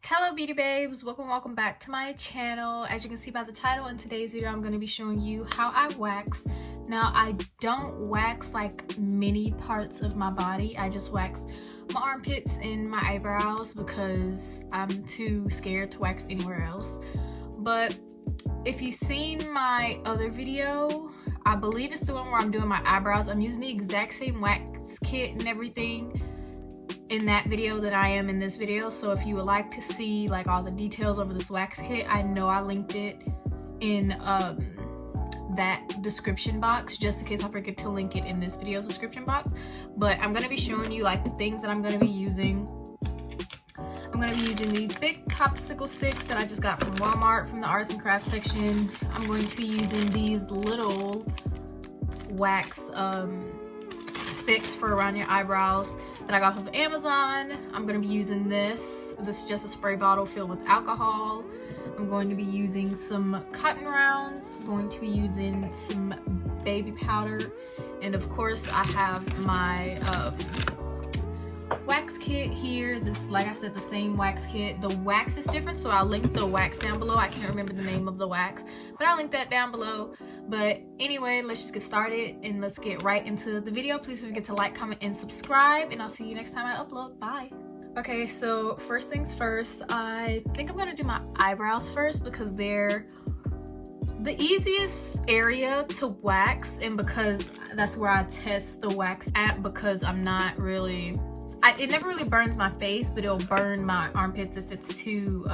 Hello beauty babes, welcome back to my channel. As you can see by the title, in today's video I'm going to be showing you how I wax. Now I don't wax like many parts of my body. I just wax my armpits and my eyebrows because I'm too scared to wax anywhere else. But if you've seen my other video, I believe it's the one where I'm doing my eyebrows. I'm using the exact same wax kit and everything in that video that I am in this video. So if you would like to see like all the details over this wax kit, I know I linked it in that description box, just in case I forget to link it in this video's description box. But I'm going to be showing you like the things that I'm going to be using. I'm going to be using these big popsicle sticks that I just got from Walmart from the arts and crafts section. I'm going to be using these little wax sticks for around your eyebrows that I got off of Amazon. I'm going to be using this. This is just a spray bottle filled with alcohol. I'm going to be using some cotton rounds. I'm going to be using some baby powder. And of course I have my wax kit here. This, like I said, the same wax kit. The wax is different, so I'll link the wax down below. I can't remember the name of the wax, but I'll link that down below. But anyway, let's just get started and let's get right into the video. Please don't forget to like, comment, and subscribe, and I'll see you next time I upload. Bye. Okay, so first things first, I think I'm gonna do my eyebrows first because they're the easiest area to wax, and because that's where I test the wax at, because I'm not really, it never really burns my face, but it'll burn my armpits if it's too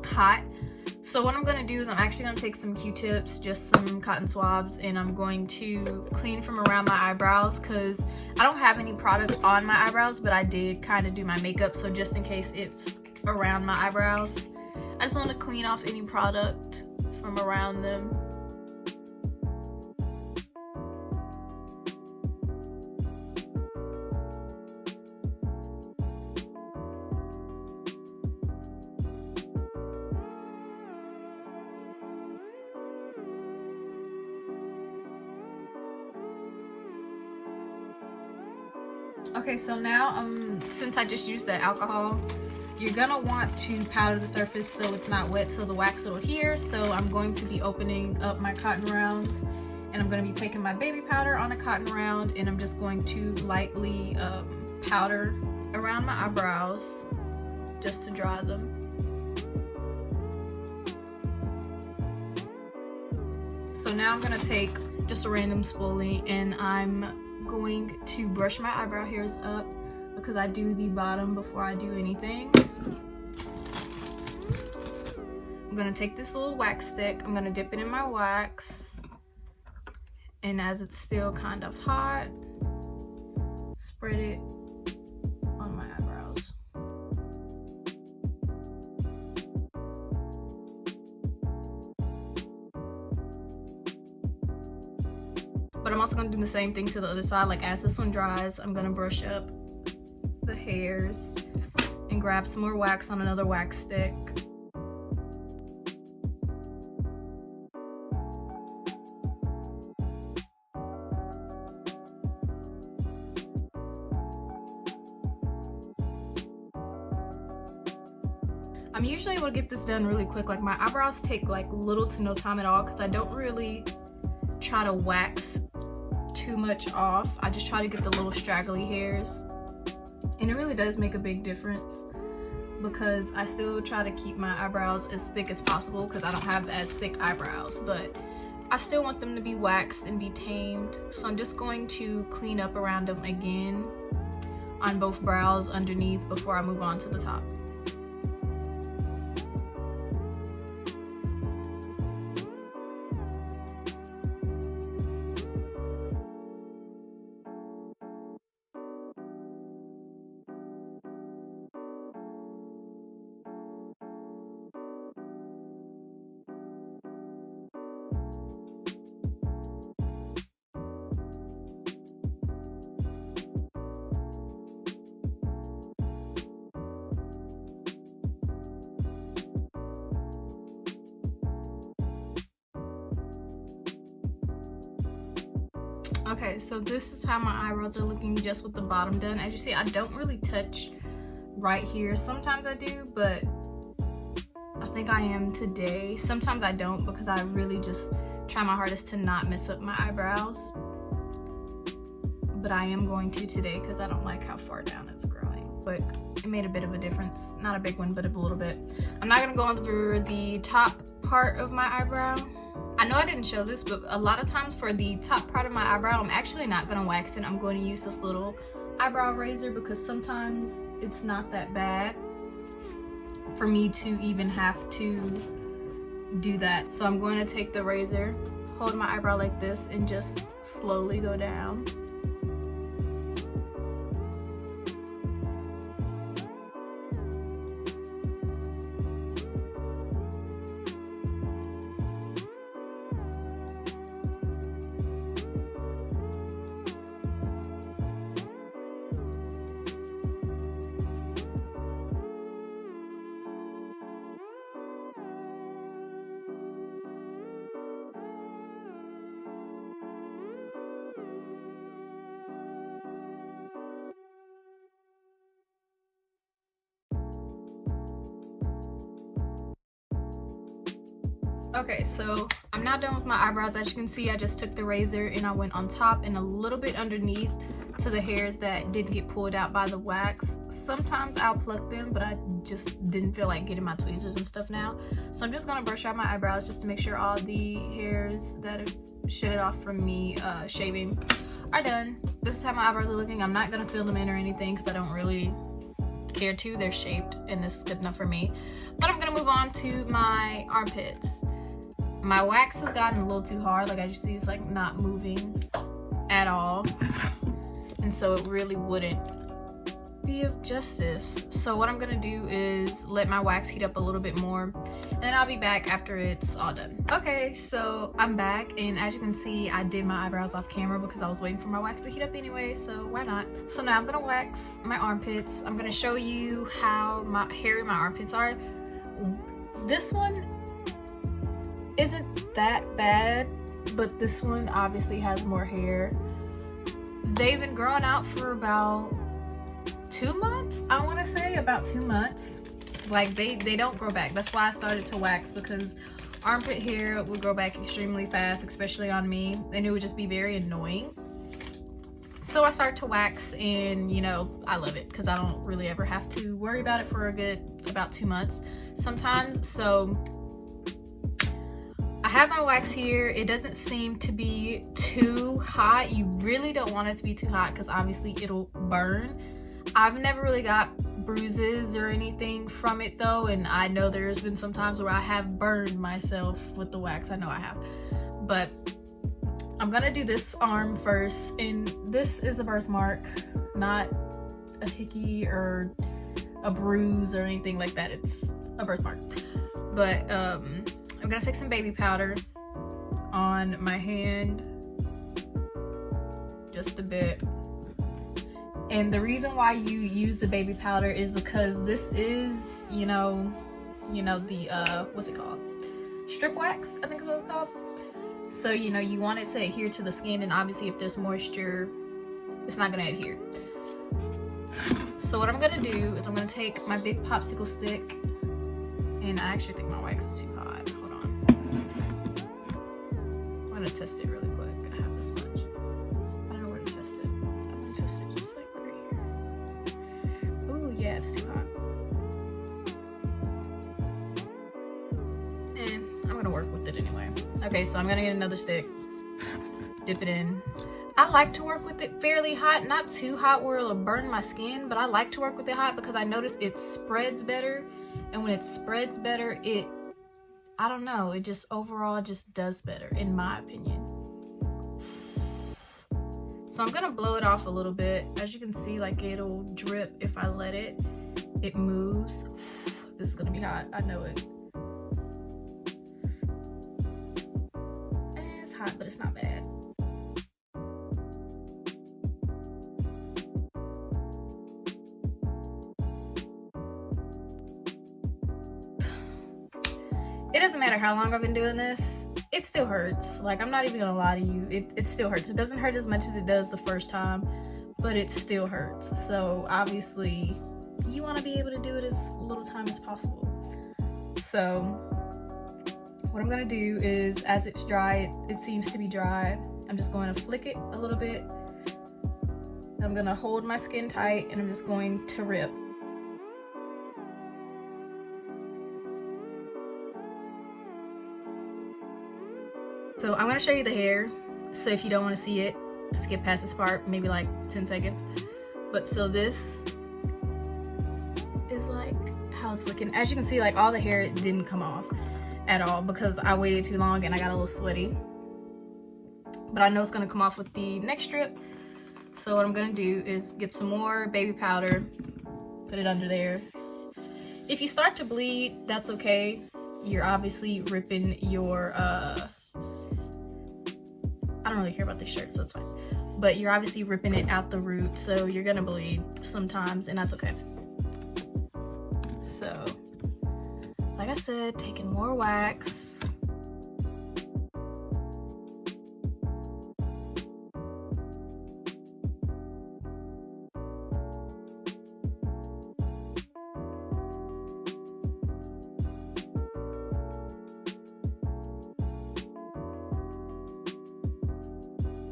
hot. So what I'm going to do is I'm actually going to take some Q-tips, just some cotton swabs, and I'm going to clean from around my eyebrows because I don't have any product on my eyebrows, but I did kind of do my makeup, so just in case it's around my eyebrows, I just want to clean off any product from around them. Okay, so now since I just used the alcohol, you're gonna want to powder the surface so it's not wet, so the wax will adhere. So I'm going to be opening up my cotton rounds, and I'm going to be taking my baby powder on a cotton round, and I'm just going to lightly powder around my eyebrows just to dry them. So now I'm gonna take just a random spoolie, and I'm going to brush my eyebrow hairs up because I do the bottom before I do anything. I'm gonna take this little wax stick, I'm gonna dip it in my wax, and as it's still kind of hot, spread it on my eyebrows. But I'm also going to do the same thing to the other side. Like as this one dries, I'm going to brush up the hairs and grab some more wax on another wax stick. I'm usually able to get this done really quick. Like my eyebrows take like little to no time at all because I don't really try to wax too much off. I just try to get the little straggly hairs, and it really does make a big difference because I still try to keep my eyebrows as thick as possible because I don't have as thick eyebrows, but I still want them to be waxed and be tamed. So I'm just going to clean up around them again on both brows underneath before I move on to the top. Okay, so this is how my eyebrows are looking just with the bottom done. As you see, I don't really touch right here. Sometimes I do, but I think I am today. Sometimes I don't because I really just try my hardest to not mess up my eyebrows. But I am going to today because I don't like how far down it's growing. But it made a bit of a difference. Not a big one, but a little bit. I'm not gonna go over the top part of my eyebrow. I know I didn't show this, but a lot of times for the top part of my eyebrow, I'm actually not gonna wax it. I'm going to use this little eyebrow razor because sometimes it's not that bad for me to even have to do that. So I'm going to take the razor, hold my eyebrow like this, and just slowly go down. Okay, so I'm now done with my eyebrows. As you can see, I just took the razor and I went on top and a little bit underneath to the hairs that didn't get pulled out by the wax. Sometimes I'll pluck them, but I just didn't feel like getting my tweezers and stuff now. So I'm just gonna brush out my eyebrows just to make sure all the hairs that have shedded off from me shaving are done. This is how my eyebrows are looking. I'm not gonna fill them in or anything because I don't really care to. They're shaped and this is good enough for me. But I'm gonna move on to my armpits. My wax has gotten a little too hard. Like as you see, it's like not moving at all. And so it really wouldn't be of justice. So what I'm gonna do is let my wax heat up a little bit more and then I'll be back after it's all done. Okay, so I'm back and as you can see, I did my eyebrows off camera because I was waiting for my wax to heat up anyway, so why not? So now I'm gonna wax my armpits. I'm gonna show you how hairy my armpits are. This one isn't that bad, but this one obviously has more hair. They've been growing out for about 2 months, I want to say, about 2 months. Like they don't grow back. That's why I started to wax, because armpit hair would grow back extremely fast, especially on me, and it would just be very annoying. So I started to wax and you know, I love it because I don't really ever have to worry about it for a good about 2 months sometimes. So I have my wax here. It doesn't seem to be too hot. You really don't want it to be too hot because obviously it'll burn. I've never really got bruises or anything from it though, and I know there's been some times where I have burned myself with the wax. I know I have. But I'm gonna do this arm first, and this is a birthmark, not a hickey or a bruise or anything like that. It's a birthmark. But I'm gonna take some baby powder on my hand, just a bit. And the reason why you use the baby powder is because this is, you know the what's it called? Strip wax, I think is what it's called. So you know, you want it to adhere to the skin, and obviously if there's moisture, it's not gonna adhere. So what I'm gonna do is I'm gonna take my big popsicle stick, and I actually think my wax is too hot. Hold on. I'm gonna test it really quick. I have this much. I don't know where to test it. I'm gonna test it just like right here. Ooh, yeah, it's too hot. And I'm gonna work with it anyway. Okay, so I'm gonna get another stick, dip it in. I like to work with it fairly hot, not too hot where it'll burn my skin, but I like to work with it hot because I notice it spreads better. And when it spreads better, I don't know, it just overall just does better in my opinion. So I'm gonna blow it off a little bit. As you can see, like it'll drip if I let it. It moves. This is gonna be hot, I know it. It's hot, but it's not bad. It doesn't matter how long I've been doing this, it still hurts. Like, I'm not even gonna lie to you, it still hurts. It doesn't hurt as much as it does the first time, but it still hurts. So obviously you want to be able to do it as little time as possible. So what I'm gonna do is, as it's dry, it seems to be dry, I'm just going to flick it a little bit. I'm gonna hold my skin tight and I'm just going to rip. So I'm gonna show you the hair. So if you don't want to see it, skip past this part, maybe like 10 seconds. But so this is like how it's looking. As you can see, like all the hair didn't come off at all because I waited too long and I got a little sweaty. But I know it's gonna come off with the next strip. So what I'm gonna do is get some more baby powder, put it under there. If you start to bleed, that's okay. You're obviously ripping your, I don't really care about this shirt, so it's fine. But you're obviously ripping it out the root, so you're gonna bleed sometimes, and that's okay. So, like I said, taking more wax.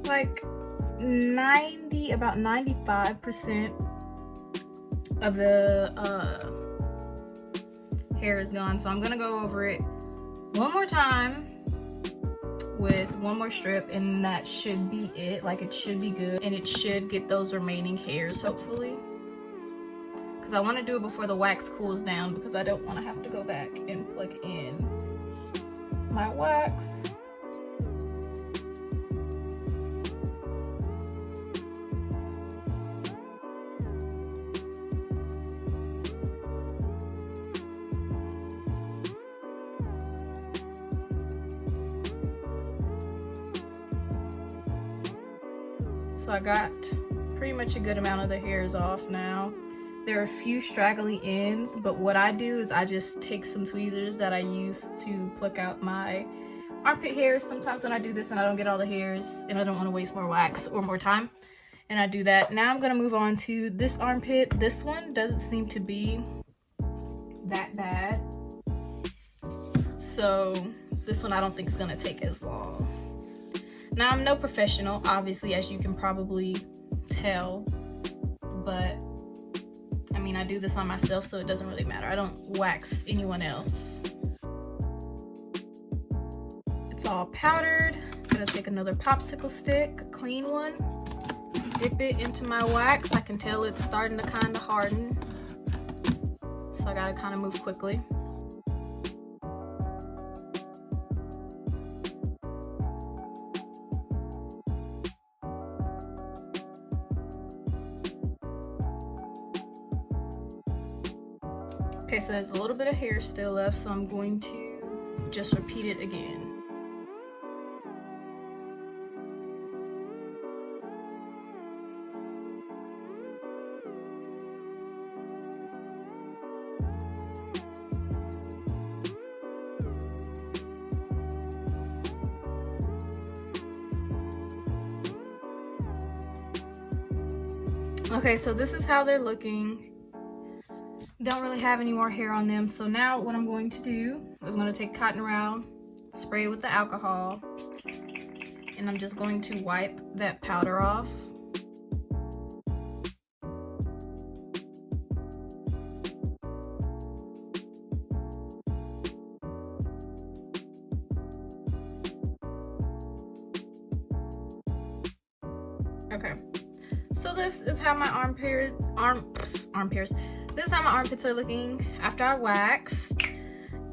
Like about 95% of the hair is gone, so I'm gonna go over it one more time with one more strip, and that should be it. Like, it should be good, and it should get those remaining hairs, hopefully, because I want to do it before the wax cools down, because I don't want to have to go back and plug in my wax. So I got pretty much a good amount of the hairs off now. There are a few straggly ends, but what I do is I just take some tweezers that I use to pluck out my armpit hairs sometimes when I do this and I don't get all the hairs and I don't want to waste more wax or more time, and I do that. Now I'm going to move on to this armpit. This one doesn't seem to be that bad, so this one I don't think is going to take as long. Now, I'm no professional, obviously, as you can probably tell, but I mean, I do this on myself, so it doesn't really matter. I don't wax anyone else. It's all powdered. I'm gonna take another popsicle stick, a clean one, dip it into my wax. I can tell it's starting to kind of harden, so I gotta kind of move quickly. Okay, so there's a little bit of hair still left, so I'm going to just repeat it again. Okay, so this is how they're looking. Don't really have any more hair on them, so now what I'm going to do is I'm going to take cotton round, spray it with the alcohol, and I'm just going to wipe that powder off. Okay, so this is how my this is how my armpits are looking after I waxed.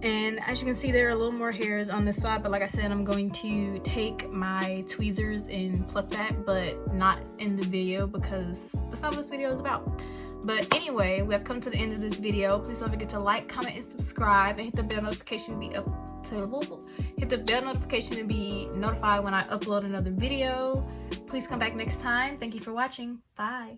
And as you can see, there are a little more hairs on this side, but like I said, I'm going to take my tweezers and pluck that, but not in the video because that's not what this video is about. But anyway, we have come to the end of this video. Please don't forget to like, comment, and subscribe, and hit the bell notification to be notified when I upload another video. Please come back next time. Thank you for watching. Bye.